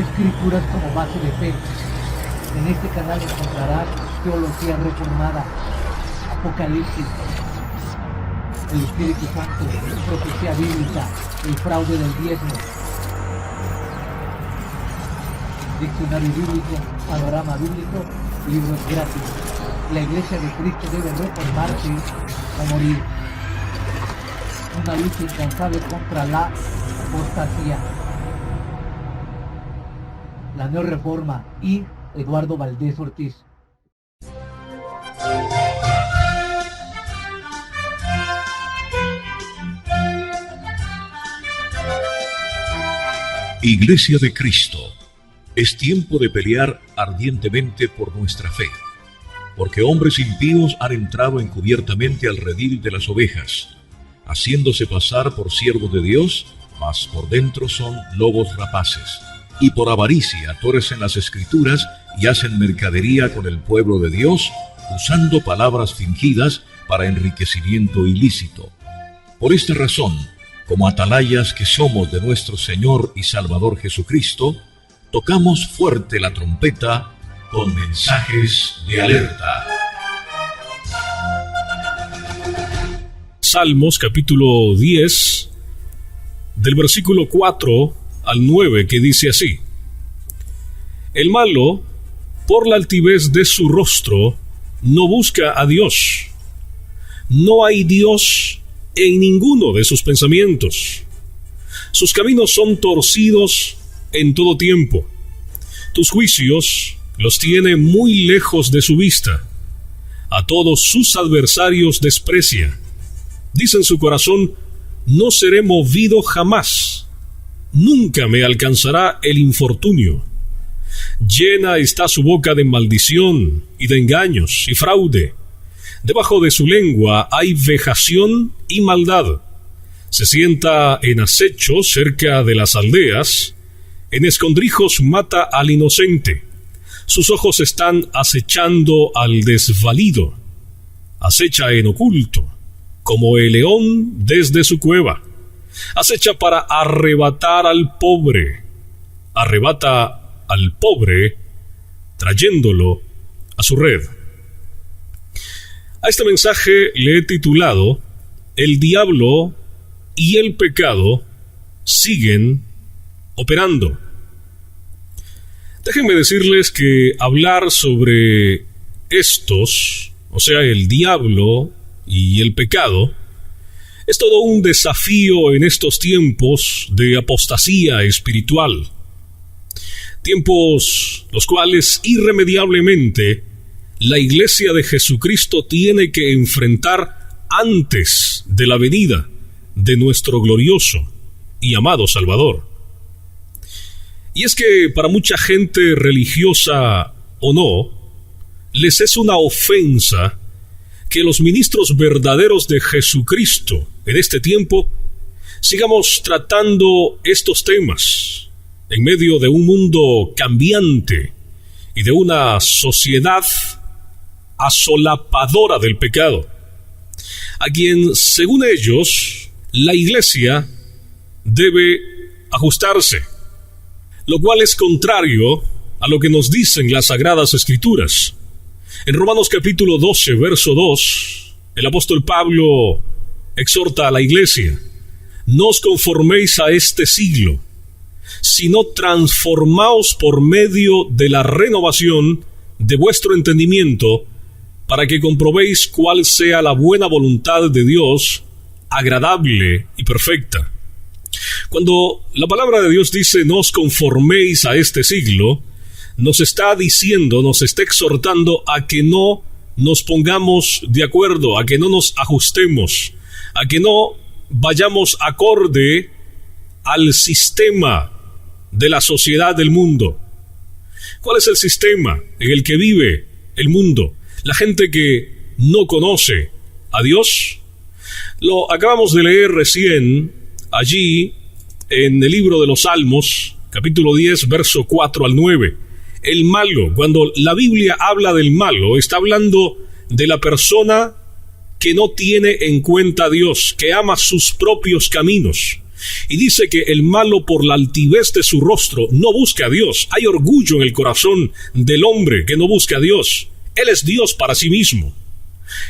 Escrituras como base de fe. En este canal encontrarás teología reformada, Apocalipsis, el Espíritu Santo, profecía bíblica, el fraude del diezmo, diccionario bíblico, panorama bíblico, libros gratis. La Iglesia de Cristo debe reformarse o morir. Una lucha incansable contra la apostasía. La Neorreforma y Eduardo Valdés Ortiz. Iglesia de Cristo, es tiempo de pelear ardientemente por nuestra fe, porque hombres impíos han entrado encubiertamente al redil de las ovejas, haciéndose pasar por siervos de Dios, mas por dentro son lobos rapaces, y por avaricia tuercen las Escrituras y hacen mercadería con el pueblo de Dios, usando palabras fingidas para enriquecimiento ilícito. Por esta razón, como atalayas que somos de nuestro Señor y Salvador Jesucristo, tocamos fuerte la trompeta con mensajes de alerta. Salmos capítulo 10, del versículo 4 al 9, que dice así: El malo, por la altivez de su rostro, no busca a Dios. No hay Dios en ninguno de sus pensamientos. Sus caminos son torcidos en todo tiempo. Tus juicios los tiene muy lejos de su vista. A todos sus adversarios desprecia. Dice en su corazón: no seré movido jamás. Nunca me alcanzará el infortunio. Llena está su boca de maldición y de engaños y fraude. Debajo de su lengua hay vejación y maldad. Se sienta en acecho cerca de las aldeas. En escondrijos mata al inocente. Sus ojos están acechando al desvalido. Acecha en oculto, como el león desde su cueva. Acecha para arrebatar al pobre. Arrebata al pobre, trayéndolo a su red. A este mensaje le he titulado: El diablo y el pecado siguen operando. Déjenme decirles que hablar sobre estos, o sea, el diablo y el pecado, es todo un desafío en estos tiempos de apostasía espiritual. Tiempos los cuales irremediablemente la Iglesia de Jesucristo tiene que enfrentar antes de la venida de nuestro glorioso y amado Salvador. Y es que para mucha gente, religiosa o no, les es una ofensa que los ministros verdaderos de Jesucristo en este tiempo sigamos tratando estos temas en medio de un mundo cambiante y de una sociedad asolapadora del pecado, a quien, según ellos, la Iglesia debe ajustarse, lo cual es contrario a lo que nos dicen las Sagradas Escrituras. En Romanos capítulo 12, verso 2, el apóstol Pablo exhorta a la Iglesia: no os conforméis a este siglo, sino transformaos por medio de la renovación de vuestro entendimiento, para que comprobéis cuál sea la buena voluntad de Dios, agradable y perfecta. Cuando la palabra de Dios dice no os conforméis a este siglo, nos está diciendo, nos está exhortando a que no nos pongamos de acuerdo, a que no nos ajustemos, a que no vayamos acorde al sistema de la sociedad del mundo. ¿Cuál es el sistema en el que vive el mundo? La gente que no conoce a Dios. Lo acabamos de leer recién allí en el libro de los Salmos, capítulo 10, verso 4 al 9. El malo, cuando la Biblia habla del malo, está hablando de la persona que no tiene en cuenta a Dios, que ama sus propios caminos, Y dice que el malo por la altivez de su rostro no busca a Dios. Hay orgullo en el corazón del hombre que no busca a Dios. Él es Dios para sí mismo.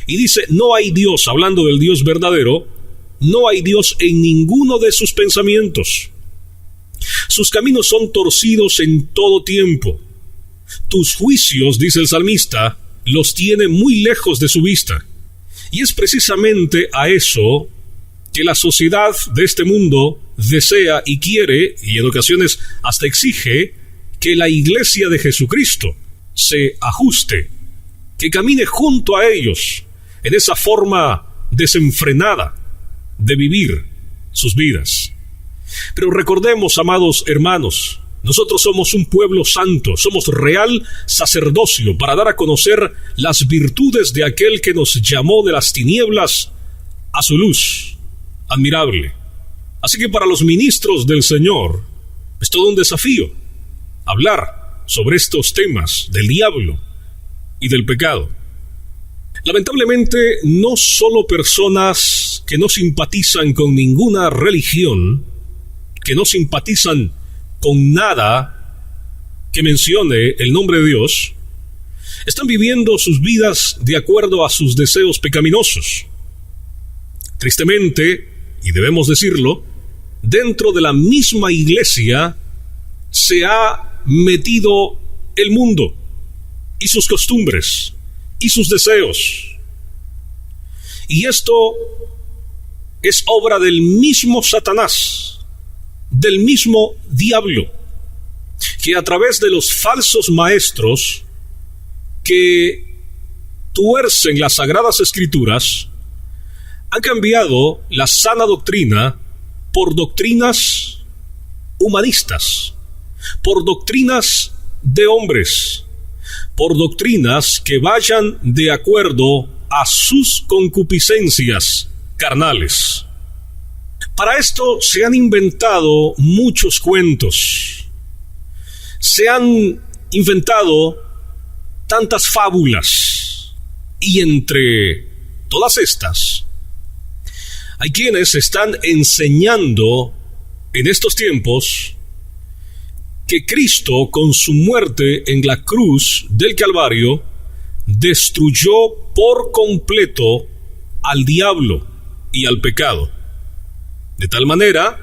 Y dice, no hay Dios, hablando del Dios verdadero, no hay Dios en ninguno de sus pensamientos. Sus caminos son torcidos en todo tiempo. Tus juicios, dice el salmista, los tiene muy lejos de su vista. Y es precisamente a eso que la sociedad de este mundo desea y quiere, y en ocasiones hasta exige, que la iglesia de Jesucristo se ajuste, que camine junto a ellos en esa forma desenfrenada de vivir sus vidas. Pero recordemos, amados hermanos, nosotros somos un pueblo santo, somos real sacerdocio para dar a conocer las virtudes de aquel que nos llamó de las tinieblas a su luz admirable. Así que para los ministros del Señor es todo un desafío hablar sobre estos temas del diablo y del pecado. Lamentablemente, no solo personas que no simpatizan con ninguna religión, que no simpatizan con nada que mencione el nombre de Dios, están viviendo sus vidas de acuerdo a sus deseos pecaminosos. Tristemente, y debemos decirlo, dentro de la misma iglesia se ha metido el mundo y sus costumbres y sus deseos. Y esto es obra del mismo Satanás, del mismo diablo, que a través de los falsos maestros que tuercen las sagradas escrituras han cambiado la sana doctrina por doctrinas humanistas, por doctrinas de hombres, por doctrinas que vayan de acuerdo a sus concupiscencias carnales. Para esto se han inventado muchos cuentos, se han inventado tantas fábulas, y entre todas estas hay quienes están enseñando en estos tiempos que Cristo, con su muerte en la cruz del Calvario, destruyó por completo al diablo y al pecado. De tal manera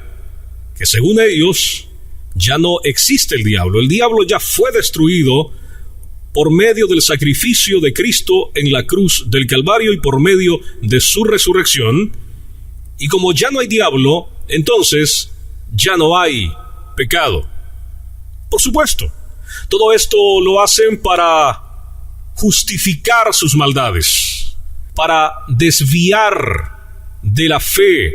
que, según ellos, ya no existe el diablo. El diablo ya fue destruido por medio del sacrificio de Cristo en la cruz del Calvario y por medio de su resurrección. Y como ya no hay diablo, entonces ya no hay pecado. Por supuesto, todo esto lo hacen para justificar sus maldades, para desviar de la fe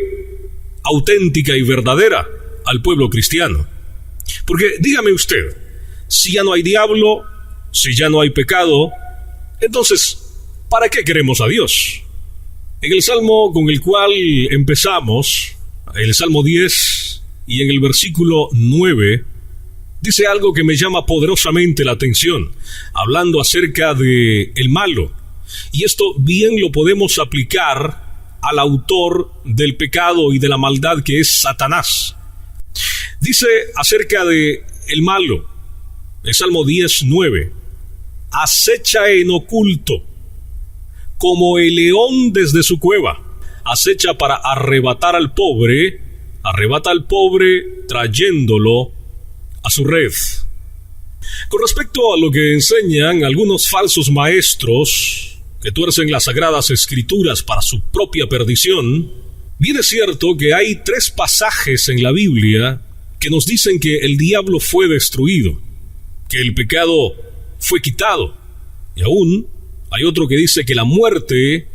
auténtica y verdadera al pueblo cristiano. Porque dígame usted, si ya no hay diablo, si ya no hay pecado, entonces, ¿para qué queremos a Dios? En el salmo con el cual empezamos, el Salmo 10, y en el versículo 9, dice algo que me llama poderosamente la atención, hablando acerca de el malo. Y esto bien lo podemos aplicar al autor del pecado y de la maldad, que es Satanás. Dice acerca de el malo, el Salmo 10, 9, acecha en oculto, como el león desde su cueva, acecha para arrebatar al pobre, arrebata al pobre trayéndolo a su red. Con respecto a lo que enseñan algunos falsos maestros que tuercen las sagradas escrituras para su propia perdición, bien es cierto que hay 3 pasajes en la Biblia que nos dicen que el diablo fue destruido, que el pecado fue quitado, y aún hay otro que dice que la muerte,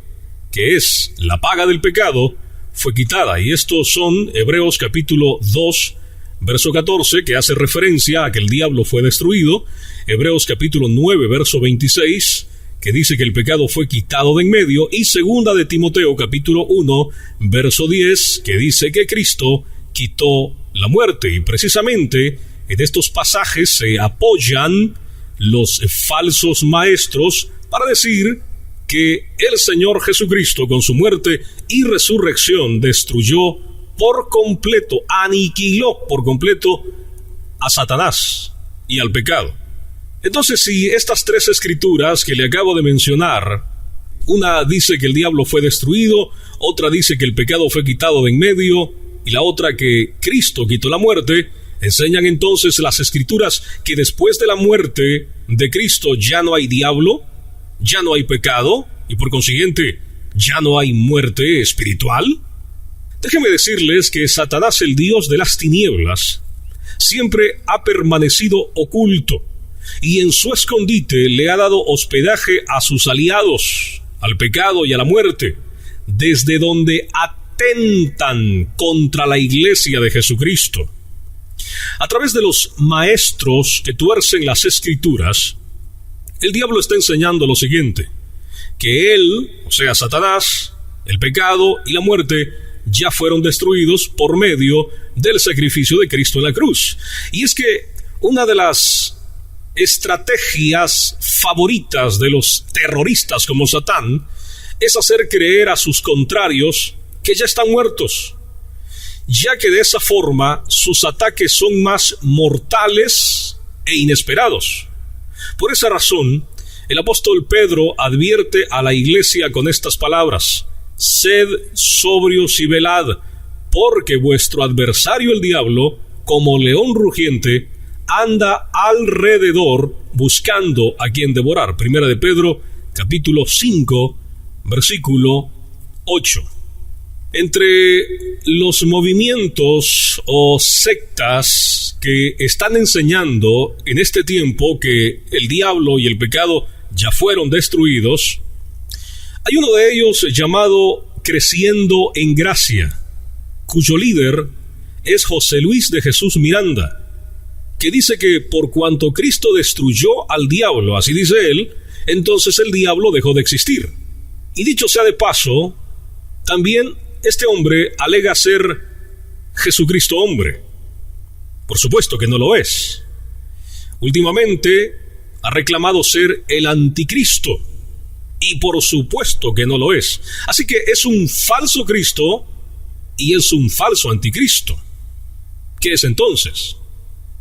que es la paga del pecado, fue quitada. Y estos son Hebreos capítulo 2, verso 14, que hace referencia a que el diablo fue destruido. Hebreos capítulo 9, verso 26, que dice que el pecado fue quitado de en medio. Y segunda de Timoteo capítulo 1, verso 10, que dice que Cristo quitó la muerte. Y precisamente en estos pasajes se apoyan los falsos maestros para decir que el Señor Jesucristo, con su muerte y resurrección, destruyó por completo, aniquiló por completo a Satanás y al pecado. Entonces, si estas tres escrituras que le acabo de mencionar, una dice que el diablo fue destruido, otra dice que el pecado fue quitado de en medio, y la otra que Cristo quitó la muerte, enseñan entonces las escrituras que después de la muerte de Cristo ya no hay diablo, ya no hay pecado, y por consiguiente ya no hay muerte espiritual. Déjenme decirles que Satanás, el dios de las tinieblas, siempre ha permanecido oculto, y en su escondite le ha dado hospedaje a sus aliados, al pecado y a la muerte, desde donde atentan contra la iglesia de Jesucristo. A través de los maestros que tuercen las escrituras, el diablo está enseñando lo siguiente: que él, o sea Satanás, el pecado y la muerte, ya fueron destruidos por medio del sacrificio de Cristo en la cruz. Y es que una de las estrategias favoritas de los terroristas como Satán es hacer creer a sus contrarios que ya están muertos, ya que de esa forma sus ataques son más mortales e inesperados. Por esa razón, el apóstol Pedro advierte a la iglesia con estas palabras: sed sobrios y velad, porque vuestro adversario el diablo, como león rugiente, anda alrededor buscando a quien devorar. Primera de Pedro, capítulo 5, versículo 8. Entre los movimientos o sectas que están enseñando en este tiempo que el diablo y el pecado ya fueron destruidos, hay uno de ellos llamado Creciendo en Gracia, cuyo líder es José Luis de Jesús Miranda, que dice que por cuanto Cristo destruyó al diablo, así dice él, entonces el diablo dejó de existir. Y dicho sea de paso, también este hombre alega ser Jesucristo hombre. Por supuesto que no lo es. Últimamente ha reclamado ser el anticristo, y por supuesto que no lo es. Así que es un falso Cristo y es un falso anticristo. ¿Qué es entonces?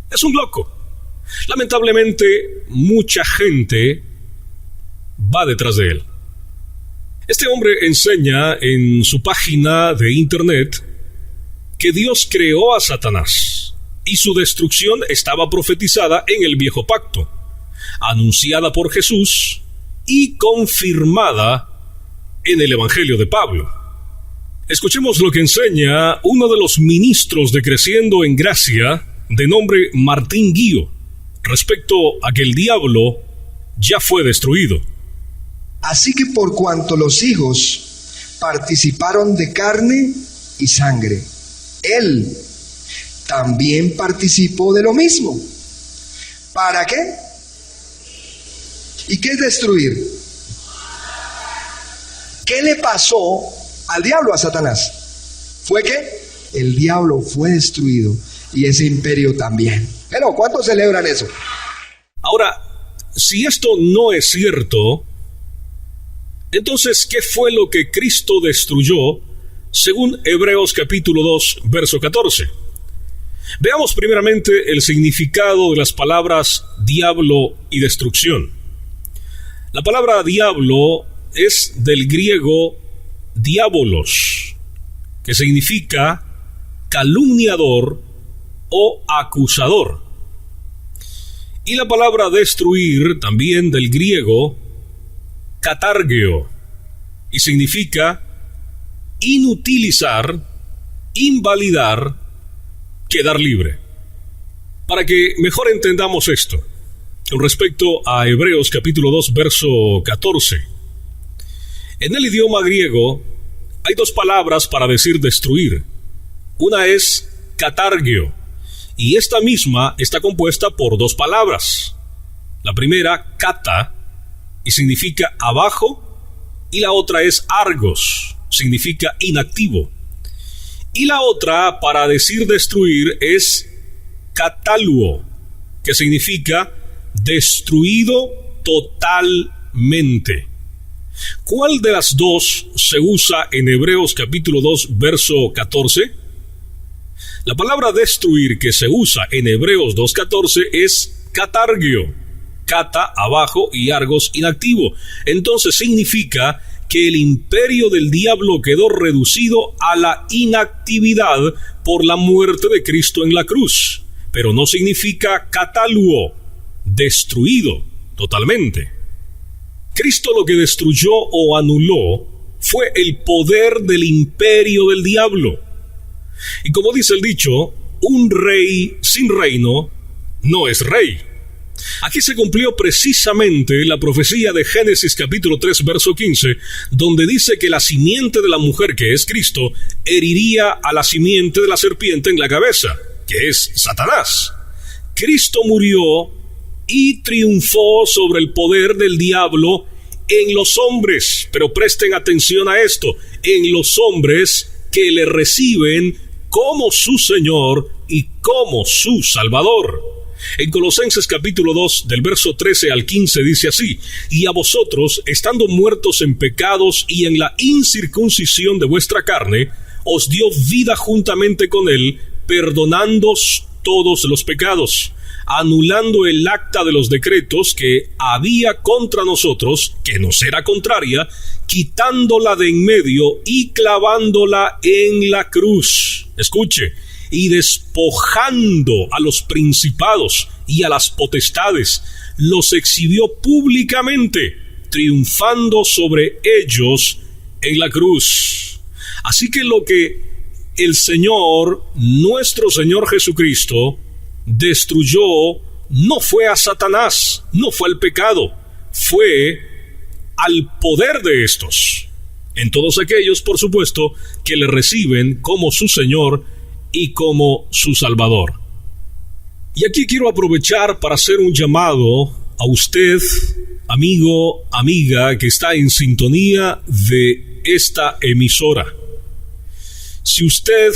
Es un loco. Lamentablemente, mucha gente va detrás de él. Este hombre enseña en su página de internet que Dios creó a Satanás y su destrucción estaba profetizada en el Viejo Pacto, anunciada por Jesús y confirmada en el Evangelio de Pablo. Escuchemos lo que enseña uno de los ministros de Creciendo en Gracia, de nombre Martín Guío, respecto a que el diablo ya fue destruido. Así que por cuanto los hijos participaron de carne y sangre, él también participó de lo mismo. ¿Para qué? ¿Y qué es destruir? ¿Qué le pasó al diablo, a Satanás? ¿Fue que el diablo fue destruido y ese imperio también? Pero ¿cuántos celebran eso? Ahora, si esto no es cierto, entonces, ¿qué fue lo que Cristo destruyó según Hebreos capítulo 2, verso 14? Veamos primeramente el significado de las palabras diablo y destrucción. La palabra diablo es del griego diabolos, que significa calumniador o acusador. Y la palabra destruir también del griego catargeo, y significa inutilizar, invalidar, quedar libre. Para que mejor entendamos esto, con respecto a Hebreos capítulo 2, verso 14. En el idioma griego hay dos palabras para decir destruir. Una es catargeo, y esta misma está compuesta por dos palabras. La primera, kata, y significa abajo, y la otra es argos, significa inactivo. Y la otra, para decir destruir, es kataluo, que significa destruido totalmente. ¿Cuál de las dos se usa en Hebreos capítulo 2, verso 14? La palabra destruir que se usa en Hebreos 2:14 es katargio, kata abajo y argos inactivo. Entonces significa que el imperio del diablo quedó reducido a la inactividad por la muerte de Cristo en la cruz, pero no significa kataluo, destruido totalmente. Cristo lo que destruyó o anuló fue el poder del imperio del diablo. Y como dice el dicho, un rey sin reino no es rey. Aquí se cumplió precisamente la profecía de Génesis capítulo 3, verso 15, donde dice que la simiente de la mujer, que es Cristo, heriría a la simiente de la serpiente en la cabeza, que es Satanás. Cristo murió y triunfó sobre el poder del diablo en los hombres, pero presten atención a esto, en los hombres que le reciben como su Señor y como su Salvador. En Colosenses capítulo 2, del verso 13 al 15 dice así: y a vosotros, estando muertos en pecados y en la incircuncisión de vuestra carne, os dio vida juntamente con él, perdonándoos todos los pecados, anulando el acta de los decretos que había contra nosotros, que nos era contraria, quitándola de en medio y clavándola en la cruz. Escuche, y despojando a los principados y a las potestades, los exhibió públicamente, triunfando sobre ellos en la cruz. Así que lo que el Señor, nuestro Señor Jesucristo, destruyó no fue a Satanás, no fue al pecado, fue al poder de estos, en todos aquellos, por supuesto, que le reciben como su Señor y como su Salvador. Y aquí quiero aprovechar para hacer un llamado a usted, amigo, amiga, que está en sintonía de esta emisora. Si usted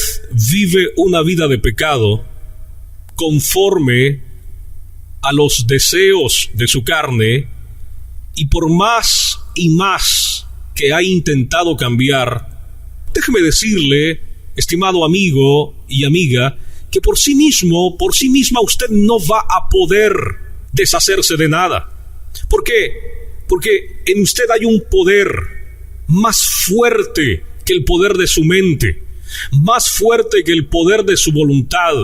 vive una vida de pecado conforme a los deseos de su carne, y por más y más que ha intentado cambiar, déjeme decirle, estimado amigo y amiga, que por sí mismo, por sí misma usted no va a poder deshacerse de nada. ¿Por qué? Porque en usted hay un poder más fuerte que el poder de su mente, más fuerte que el poder de su voluntad.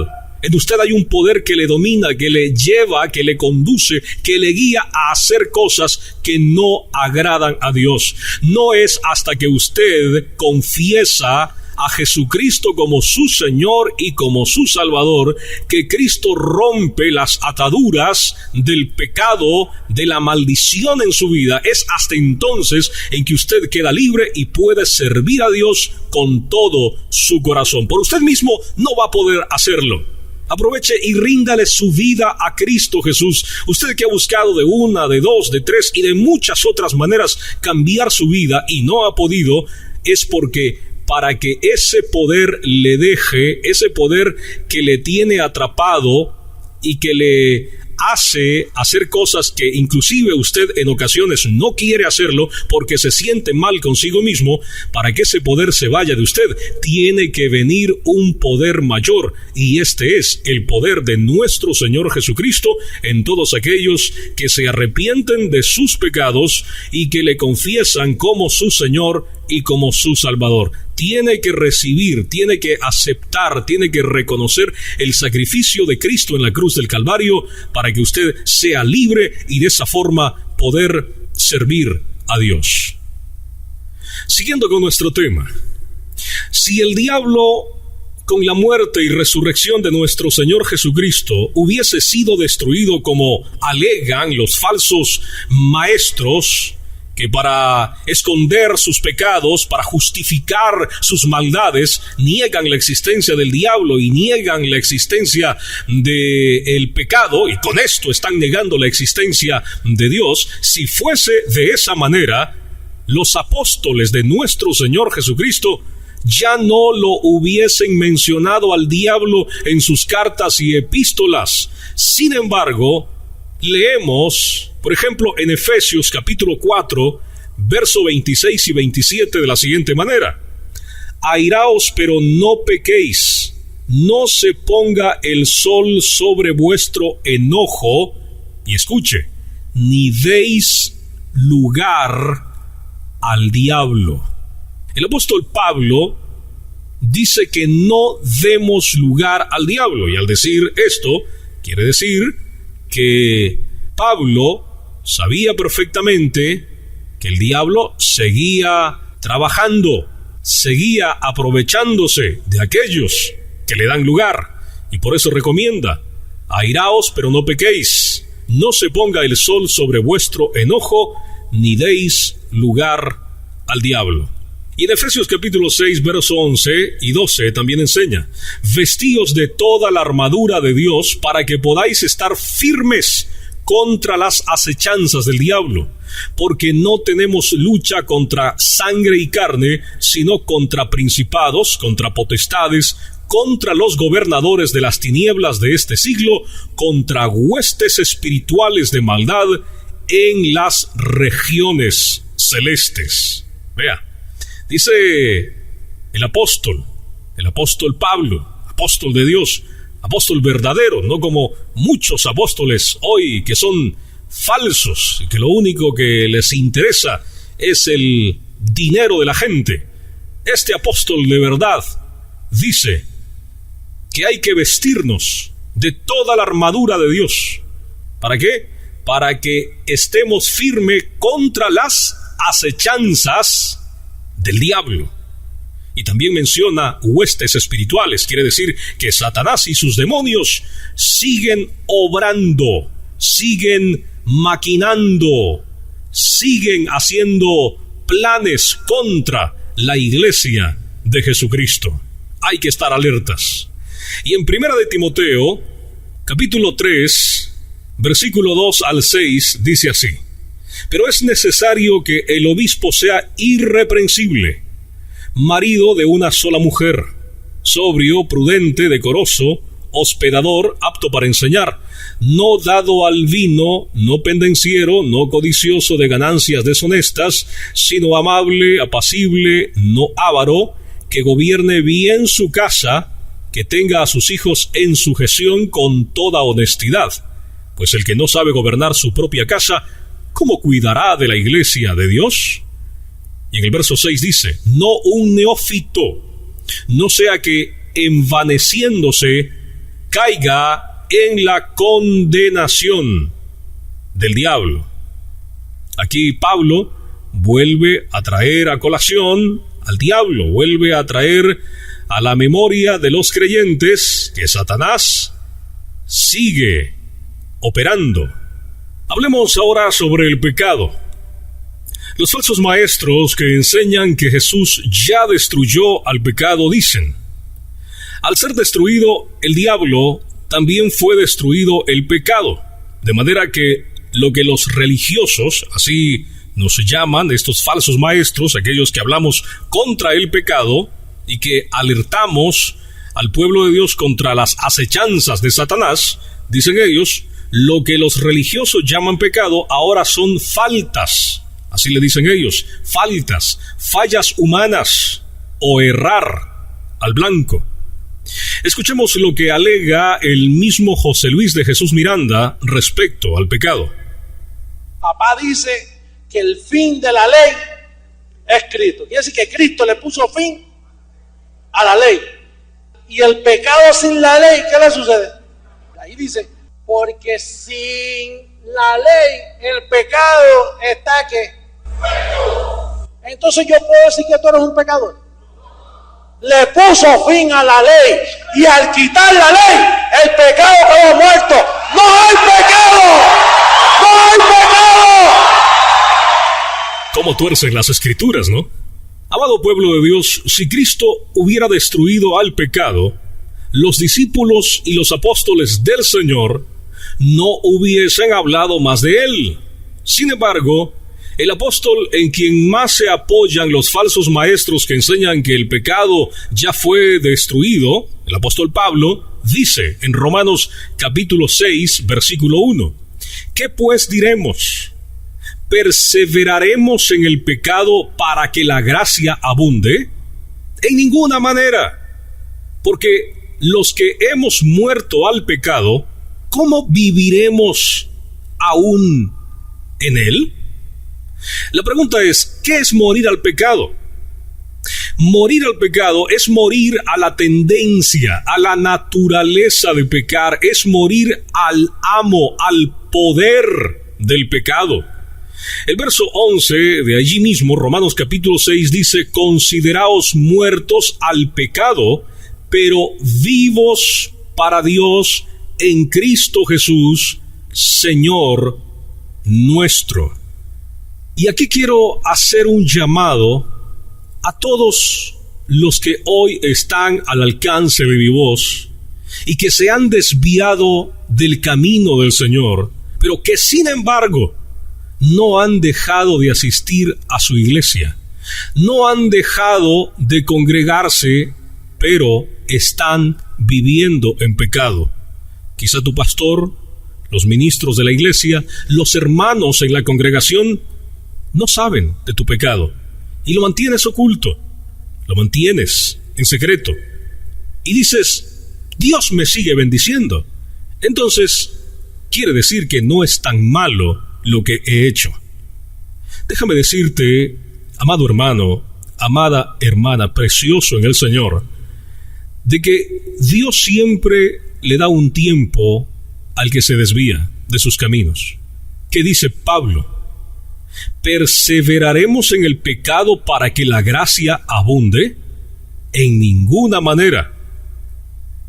En usted hay un poder que le domina, que le lleva, que le conduce, que le guía a hacer cosas que no agradan a Dios. No es hasta que usted confiesa a Jesucristo como su Señor y como su Salvador que Cristo rompe las ataduras del pecado, de la maldición en su vida. Es hasta entonces en que usted queda libre y puede servir a Dios con todo su corazón. Por usted mismo no va a poder hacerlo. Aproveche y ríndale su vida a Cristo Jesús. Usted que ha buscado de una, de dos, de tres y de muchas otras maneras cambiar su vida y no ha podido, es porque para que ese poder le deje, ese poder que le tiene atrapado y que le hace hacer cosas que inclusive usted en ocasiones no quiere hacerlo porque se siente mal consigo mismo, para que ese poder se vaya de usted, tiene que venir un poder mayor, y este es el poder de nuestro Señor Jesucristo en todos aquellos que se arrepienten de sus pecados y que le confiesan como su Señor y como su Salvador. Tiene que recibir, tiene que aceptar, tiene que reconocer el sacrificio de Cristo en la cruz del Calvario para que usted sea libre y de esa forma poder servir a Dios. Siguiendo con nuestro tema, si el diablo, con la muerte y resurrección de nuestro Señor Jesucristo, hubiese sido destruido como alegan los falsos maestros, que para esconder sus pecados, para justificar sus maldades, niegan la existencia del diablo y niegan la existencia del pecado, y con esto están negando la existencia de Dios. Si fuese de esa manera, los apóstoles de nuestro Señor Jesucristo ya no lo hubiesen mencionado al diablo en sus cartas y epístolas. Sin embargo, leemos, por ejemplo, en Efesios capítulo 4, verso 26 y 27 de la siguiente manera: airaos, pero no pequéis, no se ponga el sol sobre vuestro enojo, y escuche, ni deis lugar al diablo. El apóstol Pablo dice que no demos lugar al diablo, y al decir esto, quiere decir que Pablo sabía perfectamente que el diablo seguía trabajando, seguía aprovechándose de aquellos que le dan lugar, y por eso recomienda: airaos, pero no pequéis, no se ponga el sol sobre vuestro enojo, ni deis lugar al diablo. Y en Efesios capítulo 6, verso 11 y 12 también enseña: vestíos de toda la armadura de Dios para que podáis estar firmes contra las acechanzas del diablo, porque no tenemos lucha contra sangre y carne, sino contra principados, contra potestades, contra los gobernadores de las tinieblas de este siglo, contra huestes espirituales de maldad en las regiones celestes. Vea, dice el apóstol Pablo, apóstol de Dios, apóstol verdadero, no como muchos apóstoles hoy que son falsos y que lo único que les interesa es el dinero de la gente. Este apóstol de verdad dice que hay que vestirnos de toda la armadura de Dios. ¿Para qué? Para que estemos firmes contra las acechanzas del diablo. Y también menciona huestes espirituales, quiere decir que Satanás y sus demonios siguen obrando, siguen maquinando, siguen haciendo planes contra la iglesia de Jesucristo. Hay que estar alertas. Y en 1 de Timoteo, capítulo 3, versículo 2 al 6, dice así: pero es necesario que el obispo sea irreprensible, marido de una sola mujer, sobrio, prudente, decoroso, hospedador, apto para enseñar, no dado al vino, no pendenciero, no codicioso de ganancias deshonestas, sino amable, apacible, no avaro, que gobierne bien su casa, que tenga a sus hijos en sujeción con toda honestidad. Pues el que no sabe gobernar su propia casa, ¿cómo cuidará de la iglesia de Dios? Y en el verso 6 dice: no un neófito, no sea que envaneciéndose caiga en la condenación del diablo. Aquí Pablo vuelve a traer a colación al diablo, vuelve a traer a la memoria de los creyentes que Satanás sigue operando. Hablemos ahora sobre el pecado. Los falsos maestros que enseñan que Jesús ya destruyó al pecado dicen: al ser destruido el diablo, también fue destruido el pecado. De manera que lo que los religiosos, así nos llaman estos falsos maestros, aquellos que hablamos contra el pecado y que alertamos al pueblo de Dios contra las acechanzas de Satanás, dicen ellos, lo que los religiosos llaman pecado ahora son faltas. Así le dicen ellos, faltas, fallas humanas o errar al blanco. Escuchemos lo que alega el mismo José Luis de Jesús Miranda respecto al pecado. Papá dice que el fin de la ley es Cristo. Quiere decir que Cristo le puso fin a la ley. Y el pecado sin la ley, ¿qué le sucede? Ahí dice, porque sin la ley el pecado está ¿qué? Entonces yo puedo decir que tú eres un pecador. Le puso fin a la ley, y al quitar la ley el pecado quedó muerto. ¡No hay pecado! ¡No hay pecado! ¿Cómo tuercen las escrituras, no? Amado pueblo de Dios, si Cristo hubiera destruido al pecado, los discípulos y los apóstoles del Señor no hubiesen hablado más de él. Sin embargo, el apóstol en quien más se apoyan los falsos maestros que enseñan que el pecado ya fue destruido, el apóstol Pablo, dice en Romanos capítulo 6, versículo 1, ¿qué pues diremos? ¿Perseveraremos en el pecado para que la gracia abunde? En ninguna manera, porque los que hemos muerto al pecado, ¿cómo viviremos aún en él? La pregunta es, ¿qué es morir al pecado? Morir al pecado es morir a la tendencia, a la naturaleza de pecar, es morir al amo, al poder del pecado. El verso 11 de allí mismo, Romanos capítulo 6, dice: consideraos muertos al pecado, pero vivos para Dios en Cristo Jesús, Señor nuestro. Y aquí quiero hacer un llamado a todos los que hoy están al alcance de mi voz y que se han desviado del camino del Señor, pero que sin embargo no han dejado de asistir a su iglesia, no han dejado de congregarse, pero están viviendo en pecado. Quizá tu pastor, los ministros de la iglesia, los hermanos en la congregación no saben de tu pecado y lo mantienes oculto, lo mantienes en secreto y dices: Dios me sigue bendiciendo. Entonces quiere decir que no es tan malo lo que he hecho. Déjame decirte, amado hermano, amada hermana, precioso en el Señor, de que Dios siempre le da un tiempo al que se desvía de sus caminos. ¿Qué dice Pablo? ¿Perseveraremos en el pecado para que la gracia abunde? En ninguna manera.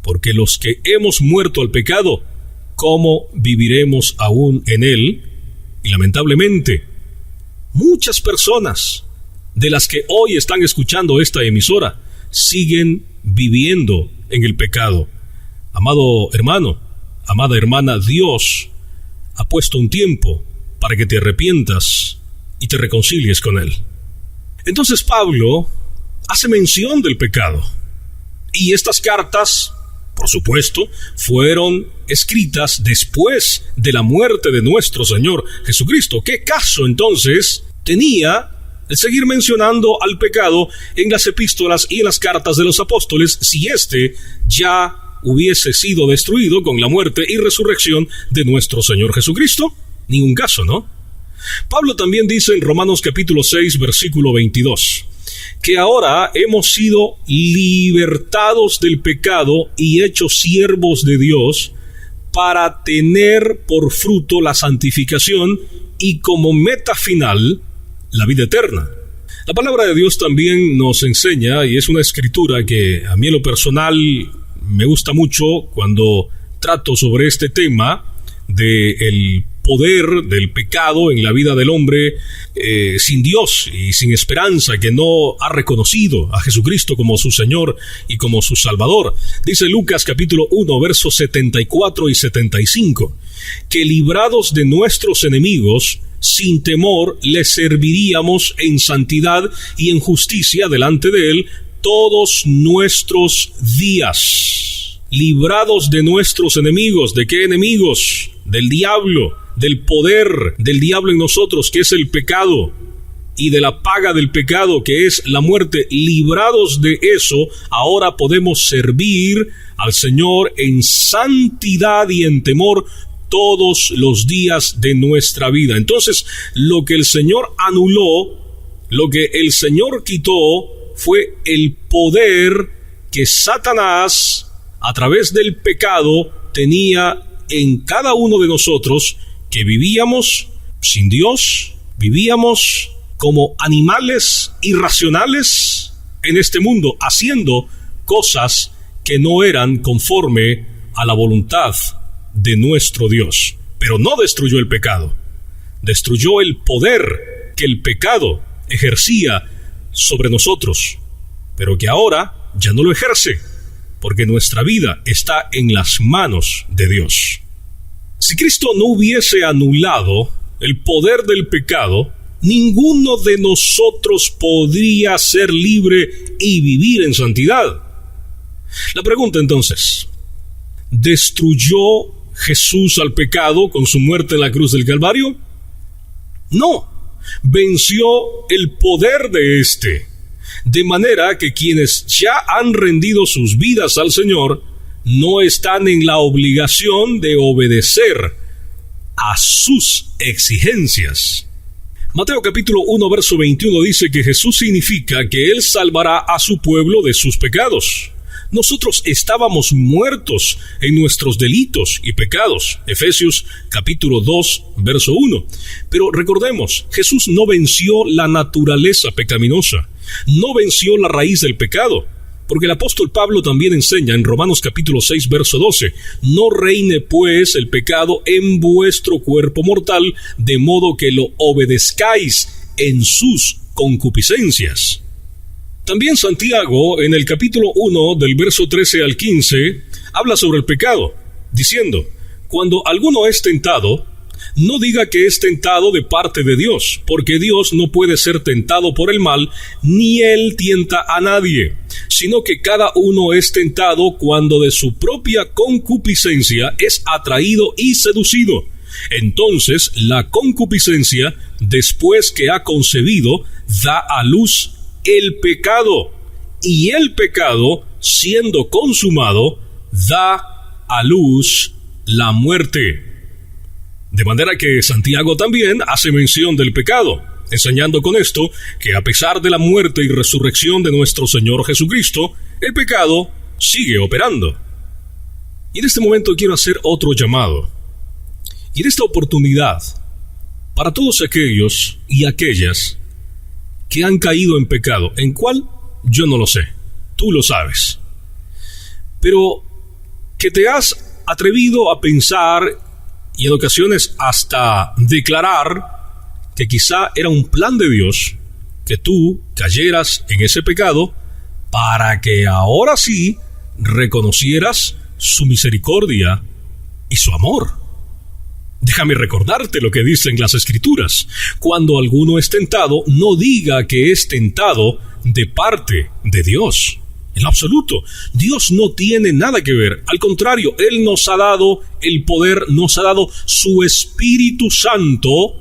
Porque los que hemos muerto al pecado, ¿cómo viviremos aún en él? Y lamentablemente, muchas personas de las que hoy están escuchando esta emisora siguen viviendo en el pecado. Amado hermano, amada hermana, Dios ha puesto un tiempo para que te arrepientas y te reconcilies con él. Entonces Pablo hace mención del pecado. Y estas cartas, por supuesto, fueron escritas después de la muerte de nuestro Señor Jesucristo. ¿Qué caso entonces tenía el seguir mencionando al pecado en las epístolas y en las cartas de los apóstoles si éste ya hubiese sido destruido con la muerte y resurrección de nuestro Señor Jesucristo? Ningún caso, ¿no? Pablo también dice en Romanos capítulo 6, versículo 22, que ahora hemos sido libertados del pecado y hechos siervos de Dios para tener por fruto la santificación y como meta final la vida eterna. La palabra de Dios también nos enseña, y es una escritura que a mí en lo personal me gusta mucho cuando trato sobre este tema del poder del pecado en la vida del hombre sin Dios y sin esperanza, que no ha reconocido a Jesucristo como su Señor y como su Salvador. Dice Lucas capítulo 1, versos 74 y 75, que librados de nuestros enemigos, sin temor les serviríamos en santidad y en justicia delante de Él todos nuestros días. Librados de nuestros enemigos. ¿De qué enemigos? Del diablo, del poder del diablo en nosotros, que es el pecado, y de la paga del pecado, que es la muerte. Librados de eso, ahora podemos servir al Señor en santidad y en temor todos los días de nuestra vida. Entonces, lo que el Señor anuló, lo que el Señor quitó, fue el poder que Satanás, a través del pecado, tenía en cada uno de nosotros, que vivíamos sin Dios, vivíamos como animales irracionales en este mundo, haciendo cosas que no eran conforme a la voluntad de nuestro Dios. Pero no destruyó el pecado, destruyó el poder que el pecado ejercía sobre nosotros, pero que ahora ya no lo ejerce, porque nuestra vida está en las manos de Dios. Si Cristo no hubiese anulado el poder del pecado, ninguno de nosotros podría ser libre y vivir en santidad. La pregunta entonces, ¿destruyó Jesús al pecado con su muerte en la cruz del Calvario? No, venció el poder de éste, de manera que quienes ya han rendido sus vidas al Señor no están en la obligación de obedecer a sus exigencias. Mateo capítulo 1 verso 21 dice que Jesús significa que Él salvará a su pueblo de sus pecados. Nosotros estábamos muertos en nuestros delitos y pecados. Efesios capítulo 2 verso 1. Pero recordemos, Jesús no venció la naturaleza pecaminosa, no venció la raíz del pecado. Porque el apóstol Pablo también enseña en Romanos capítulo 6 verso 12, no reine pues el pecado en vuestro cuerpo mortal, de modo que lo obedezcáis en sus concupiscencias. También Santiago, en el capítulo 1 del verso 13 al 15, habla sobre el pecado, diciendo, cuando alguno es tentado, no diga que es tentado de parte de Dios, porque Dios no puede ser tentado por el mal, ni Él tienta a nadie, sino que cada uno es tentado cuando de su propia concupiscencia es atraído y seducido. Entonces la concupiscencia, después que ha concebido, da a luz el pecado, y el pecado, siendo consumado, da a luz la muerte. De manera que Santiago también hace mención del pecado, enseñando con esto que a pesar de la muerte y resurrección de nuestro Señor Jesucristo, el pecado sigue operando. Y en este momento quiero hacer otro llamado. Y en esta oportunidad, para todos aquellos y aquellas que han caído en pecado, ¿en cuál? Yo no lo sé, tú lo sabes. Pero que te has atrevido a pensar y en ocasiones hasta declarar que quizá era un plan de Dios que tú cayeras en ese pecado para que ahora sí reconocieras su misericordia y su amor. Déjame recordarte lo que dicen las Escrituras. Cuando alguno es tentado, no diga que es tentado de parte de Dios. En lo absoluto, Dios no tiene nada que ver. Al contrario, Él nos ha dado el poder, nos ha dado su Espíritu Santo,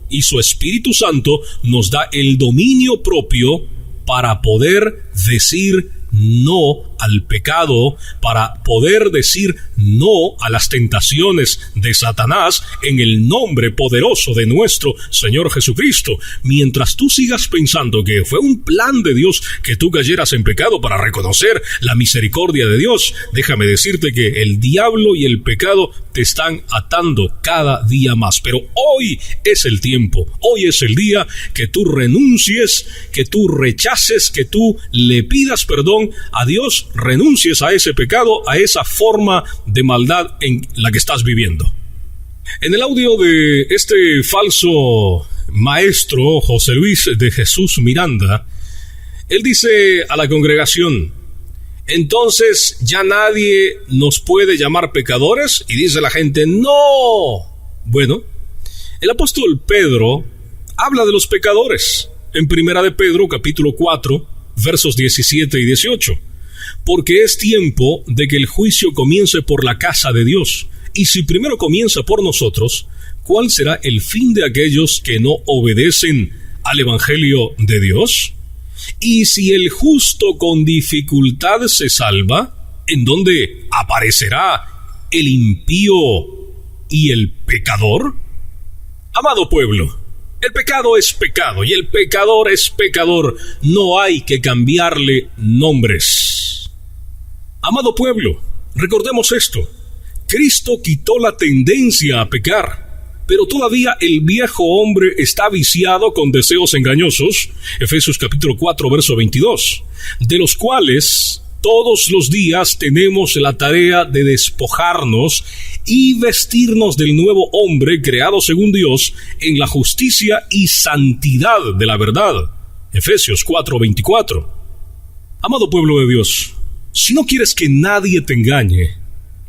y su Espíritu Santo nos da el dominio propio para poder decir no al pecado, para poder decir no a las tentaciones de Satanás en el nombre poderoso de nuestro Señor Jesucristo. Mientras tú sigas pensando que fue un plan de Dios que tú cayeras en pecado para reconocer la misericordia de Dios, déjame decirte que el diablo y el pecado te están atando cada día más. Pero hoy es el tiempo, hoy es el día que tú renuncies, que tú rechaces, que tú le pidas perdón a Dios, renuncies a ese pecado, a esa forma de maldad en la que estás viviendo. En el audio de este falso maestro, José Luis de Jesús Miranda, él dice a la congregación: entonces ya nadie nos puede llamar pecadores, y dice la gente: no. Bueno, el apóstol Pedro habla de los pecadores en Primera de Pedro capítulo 4 versos 17 y 18. Porque es tiempo de que el juicio comience por la casa de Dios. Y si primero comienza por nosotros, ¿cuál será el fin de aquellos que no obedecen al Evangelio de Dios? Y si el justo con dificultad se salva, ¿en dónde aparecerá el impío y el pecador? Amado pueblo, el pecado es pecado y el pecador es pecador. No hay que cambiarle nombres. Amado pueblo, recordemos esto: Cristo quitó la tendencia a pecar, pero todavía el viejo hombre está viciado con deseos engañosos, Efesios capítulo 4, verso 22, de los cuales todos los días tenemos la tarea de despojarnos y vestirnos del nuevo hombre creado según Dios en la justicia y santidad de la verdad, Efesios 4, 24. Amado pueblo de Dios, si no quieres que nadie te engañe,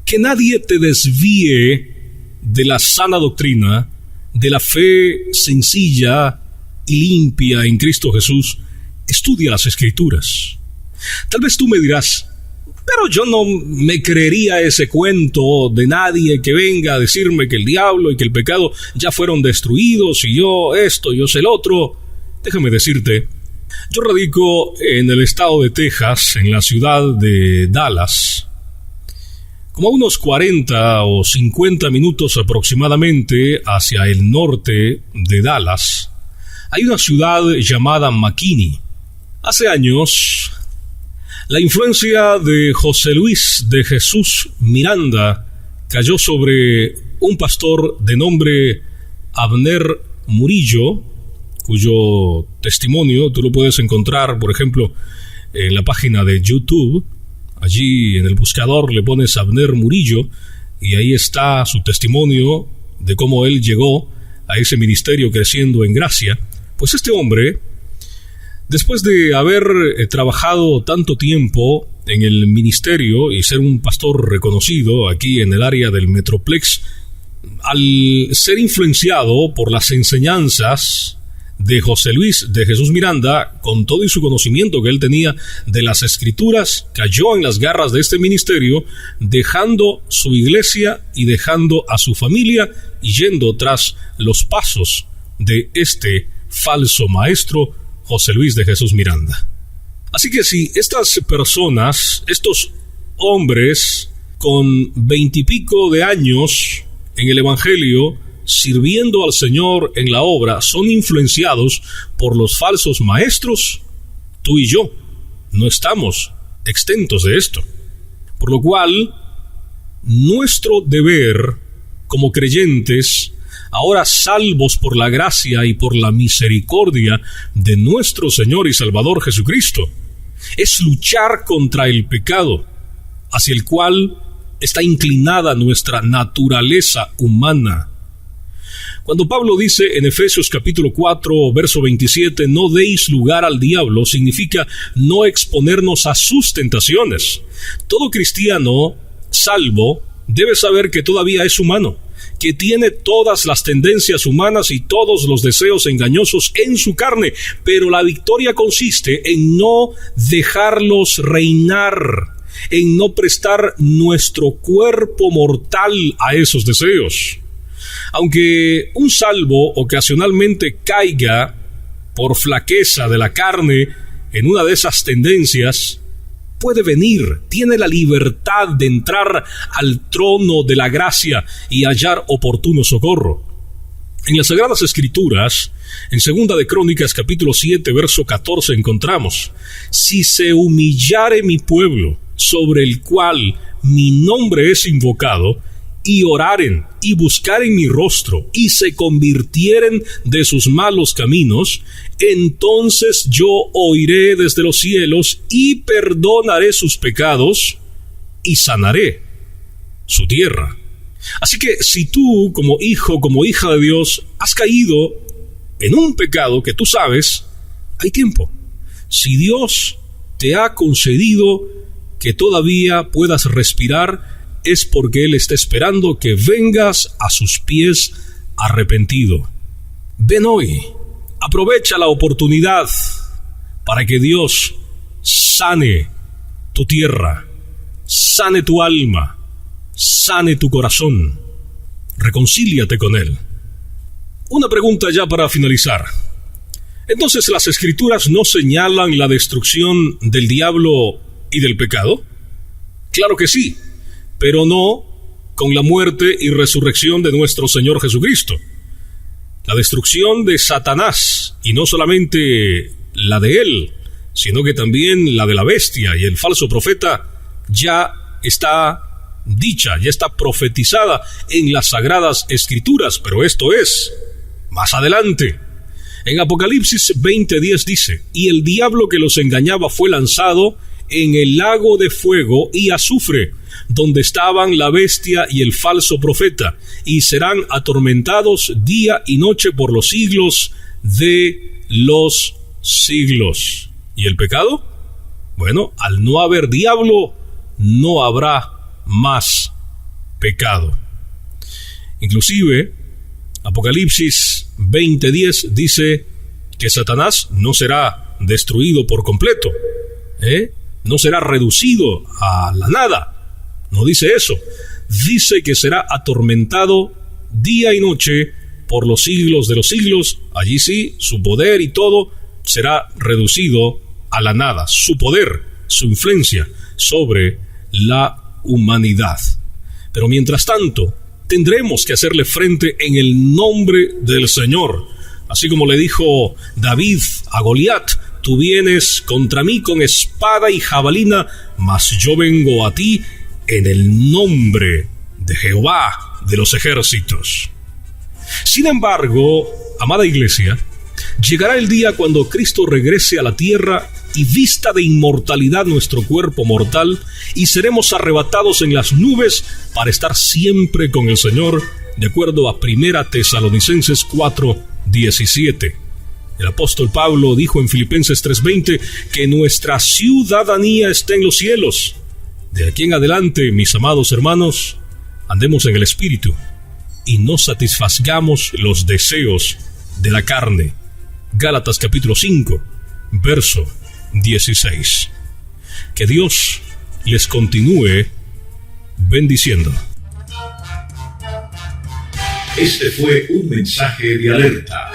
que nadie te desvíe de la sana doctrina, de la fe sencilla y limpia en Cristo Jesús, estudia las Escrituras. Tal vez tú me dirás: pero yo no me creería ese cuento de nadie que venga a decirme que el diablo y que el pecado ya fueron destruidos y yo esto, yo sé el otro. Déjame decirte, yo radico en el estado de Texas, en la ciudad de Dallas. Como a unos 40 o 50 minutos aproximadamente hacia el norte de Dallas, hay una ciudad llamada McKinney. Hace años, la influencia de José Luis de Jesús Miranda cayó sobre un pastor de nombre Abner Murillo, cuyo testimonio tú lo puedes encontrar, por ejemplo, en la página de YouTube. Allí en el buscador le pones Abner Murillo y ahí está su testimonio de cómo él llegó a ese ministerio creciendo en gracia. Pues este hombre, después de haber trabajado tanto tiempo en el ministerio y ser un pastor reconocido aquí en el área del Metroplex, al ser influenciado por las enseñanzas de José Luis de Jesús Miranda, con todo y su conocimiento que él tenía de las Escrituras, cayó en las garras de este ministerio, dejando su iglesia y dejando a su familia y yendo tras los pasos de este falso maestro José Luis de Jesús Miranda. Así que si estas personas, estos hombres con 20 y pico de años en el Evangelio, sirviendo al Señor en la obra, son influenciados por los falsos maestros, tú y yo no estamos exentos de esto. Por lo cual, nuestro deber como creyentes, ahora salvos por la gracia y por la misericordia de nuestro Señor y Salvador Jesucristo, es luchar contra el pecado, hacia el cual está inclinada nuestra naturaleza humana. Cuando Pablo dice en Efesios capítulo 4, verso 27, no deis lugar al diablo, significa no exponernos a sus tentaciones. Todo cristiano salvo debe saber que todavía es humano, que tiene todas las tendencias humanas y todos los deseos engañosos en su carne, pero la victoria consiste en no dejarlos reinar, en no prestar nuestro cuerpo mortal a esos deseos. Aunque un salvo ocasionalmente caiga por flaqueza de la carne en una de esas tendencias, puede venir, tiene la libertad de entrar al trono de la gracia y hallar oportuno socorro. En las Sagradas Escrituras, en 2 de Crónicas capítulo 7, verso 14 encontramos: si se humillare mi pueblo, sobre el cual mi nombre es invocado, y oraren y buscaren mi rostro y se convirtieren de sus malos caminos, entonces yo oiré desde los cielos y perdonaré sus pecados y sanaré su tierra. Así que si tú, como hijo, como hija de Dios, has caído en un pecado que tú sabes, hay tiempo. Si Dios te ha concedido que todavía puedas respirar, es porque Él está esperando que vengas a sus pies arrepentido. Ven hoy, aprovecha la oportunidad para que Dios sane tu tierra, sane tu alma, sane tu corazón. Reconcíliate con Él. Una pregunta ya para finalizar. ¿Entonces las Escrituras no señalan la destrucción del diablo y del pecado? Claro que sí, pero no con la muerte y resurrección de nuestro Señor Jesucristo. La destrucción de Satanás, y no solamente la de él, sino que también la de la bestia y el falso profeta, ya está dicha, ya está profetizada en las Sagradas Escrituras, pero esto es más adelante. En Apocalipsis 20:10 dice: y el diablo que los engañaba fue lanzado en el lago de fuego y azufre, donde estaban la bestia y el falso profeta, y serán atormentados día y noche por los siglos de los siglos. ¿Y el pecado? Bueno, al no haber diablo, no habrá más pecado. Inclusive, Apocalipsis 20:10 dice que Satanás no será destruido por completo, no será reducido a la nada. No dice eso. Dice que será atormentado día y noche por los siglos de los siglos. Allí sí, su poder y todo será reducido a la nada. Su poder, su influencia sobre la humanidad. Pero mientras tanto, tendremos que hacerle frente en el nombre del Señor. Así como le dijo David a Goliat: tú vienes contra mí con espada y jabalina, mas yo vengo a ti en el nombre de Jehová de los ejércitos. Sin embargo, amada iglesia, llegará el día cuando Cristo regrese a la tierra y vista de inmortalidad nuestro cuerpo mortal, y seremos arrebatados en las nubes para estar siempre con el Señor, de acuerdo a 1 Tesalonicenses 4:17. El apóstol Pablo dijo en Filipenses 3:20 que nuestra ciudadanía está en los cielos. De aquí en adelante, mis amados hermanos, andemos en el Espíritu y no satisfazgamos los deseos de la carne. Gálatas capítulo 5, verso 16. Que Dios les continúe bendiciendo. Este fue un mensaje de alerta